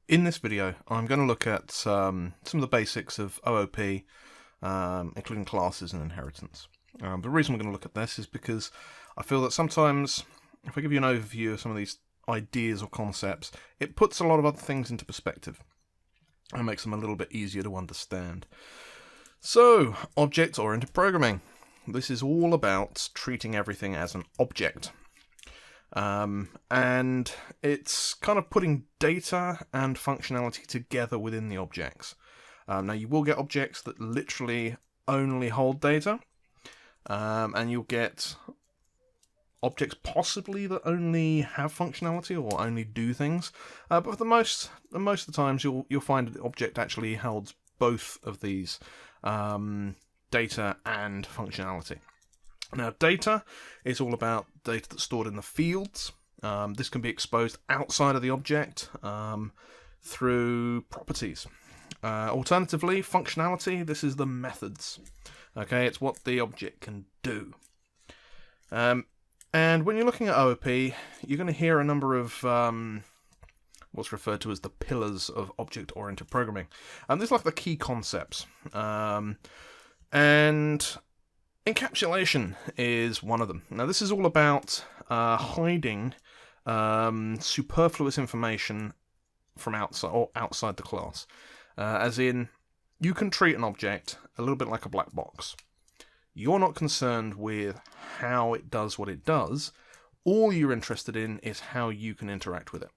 In this video, I'm going to look at some of the basics of OOP, including classes and inheritance. The reason we're going to look at this is because I feel that sometimes, if I give you an overview of some of these ideas or concepts, it puts a lot of other things into perspective and makes them a little bit easier to understand. So, object-oriented programming. This is all about treating everything as an object. And it's kind of putting data and functionality together within the objects. Now you will get objects that literally only hold data, and you'll get objects possibly that only have functionality or only do things. But for most of the times, you'll find the object actually holds both of these data and functionality. Now, data is all about data that's stored in the fields. This can be exposed outside of the object through properties. Alternatively, functionality, this is the methods. Okay, it's what the object can do. And when you're looking at OOP, you're going to hear a number of what's referred to as the pillars of object-oriented programming. And these are like the key concepts. And encapsulation is one of them. Now, this is all about hiding superfluous information from outside the class. As in, you can treat an object a little bit like a black box. You're not concerned with how it does what it does. All you're interested in is how you can interact with it.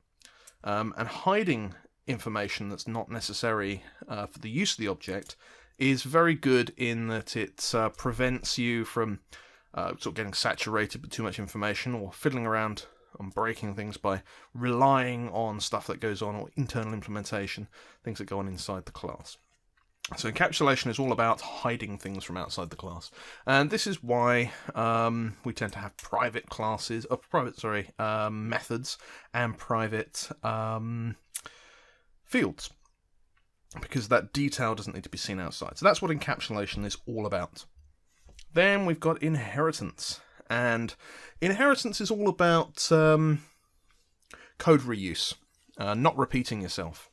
And hiding information that's not necessary for the use of the object is very good in that it prevents you from sort of getting saturated with too much information or fiddling around and breaking things by relying on stuff that goes on or internal implementation, things that go on inside the class. So encapsulation is all about hiding things from outside the class, and this is why we tend to have private classes, methods and private fields, because that detail doesn't need to be seen outside. So that's what encapsulation is all about. Then we've got inheritance, and inheritance is all about code reuse, not repeating yourself.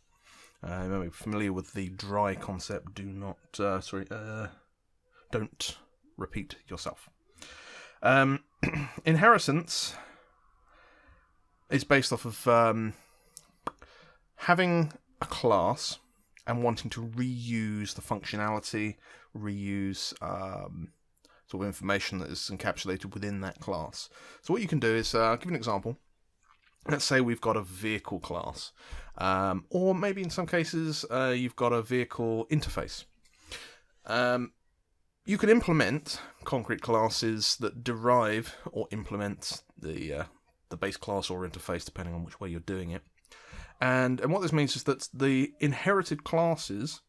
You may be familiar with the dry concept, don't repeat yourself. Inheritance is based off of having a class and wanting to reuse the functionality, reuse sort of information that is encapsulated within that class. So what you can do is, I'll give you an example. Let's say we've got a vehicle class, or maybe in some cases you've got a vehicle interface. You can implement concrete classes that derive or implement the base class or interface, depending on which way you're doing it. And what this means is that the inherited classes,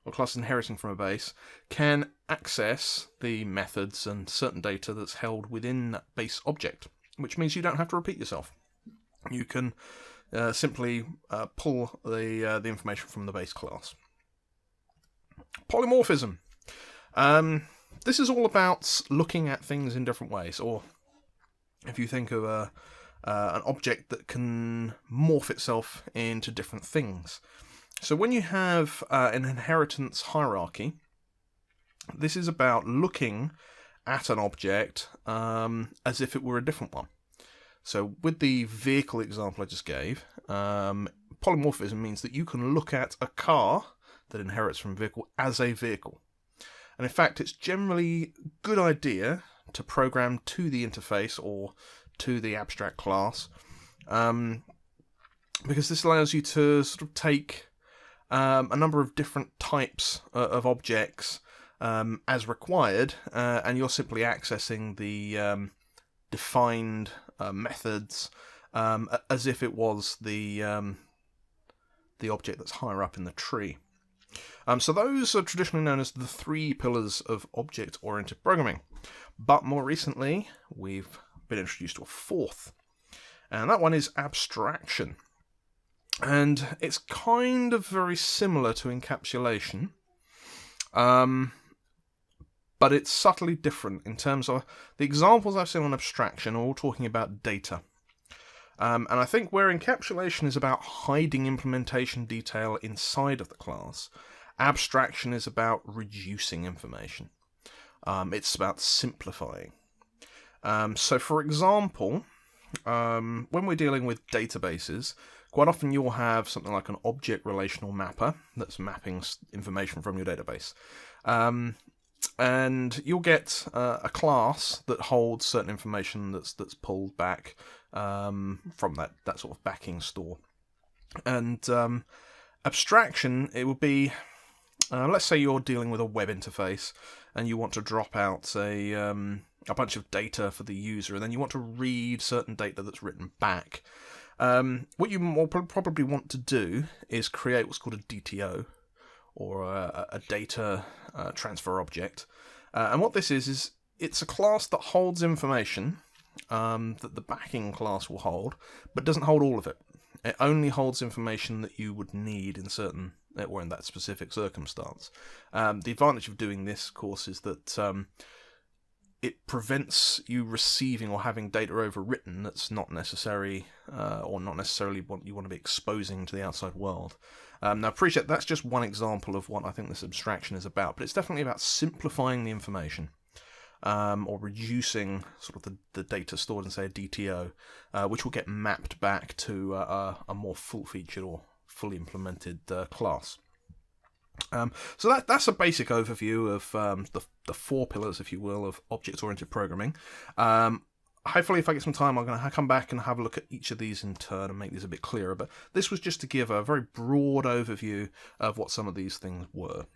or classes inheriting from a base, can access the methods and certain data that's held within that base object, which means you don't have to repeat yourself. You can simply pull the information from the base class. Polymorphism. This is all about looking at things in different ways, or if you think of an object that can morph itself into different things. So when you have an inheritance hierarchy, this is about looking at an object as if it were a different one. So with the vehicle example I just gave, polymorphism means that you can look at a car that inherits from a vehicle as a vehicle. And in fact, it's generally a good idea to program to the interface or to the abstract class, because this allows you to sort of take a number of different types of objects as required, and you're simply accessing the defined methods as if it was the object that's higher up in the tree. So those are traditionally known as the three pillars of object-oriented programming. But more recently, we've been introduced to a fourth, and that one is abstraction. And it's kind of very similar to encapsulation, but it's subtly different in terms of the examples I've seen on abstraction are all talking about data. And I think where encapsulation is about hiding implementation detail inside of the class, abstraction is about reducing information. It's about simplifying. So for example, when we're dealing with databases, quite often you'll have something like an object relational mapper that's mapping information from your database. And you'll get a class that holds certain information that's pulled back from that sort of backing store. And abstraction, it would be, let's say you're dealing with a web interface and you want to drop out a bunch of data for the user, and then you want to read certain data that's written back. What you will probably want to do is create what's called a DTO, or a data transfer object. And what this is it's a class that holds information that the backing class will hold, but doesn't hold all of it. It only holds information that you would need in certain, or in that specific circumstance. The advantage of doing this, of course, is that it prevents you receiving or having data overwritten that's not necessary, or not necessarily what you want to be exposing to the outside world. Now, appreciate that's just one example of what I think this abstraction is about, but it's definitely about simplifying the information, or reducing sort of the data stored in, say, a DTO, which will get mapped back to a more full-featured or fully implemented class. So that's a basic overview of the four pillars, if you will, of object-oriented programming. Hopefully, if I get some time, I'm going to come back and have a look at each of these in turn and make these a bit clearer. But this was just to give a very broad overview of what some of these things were.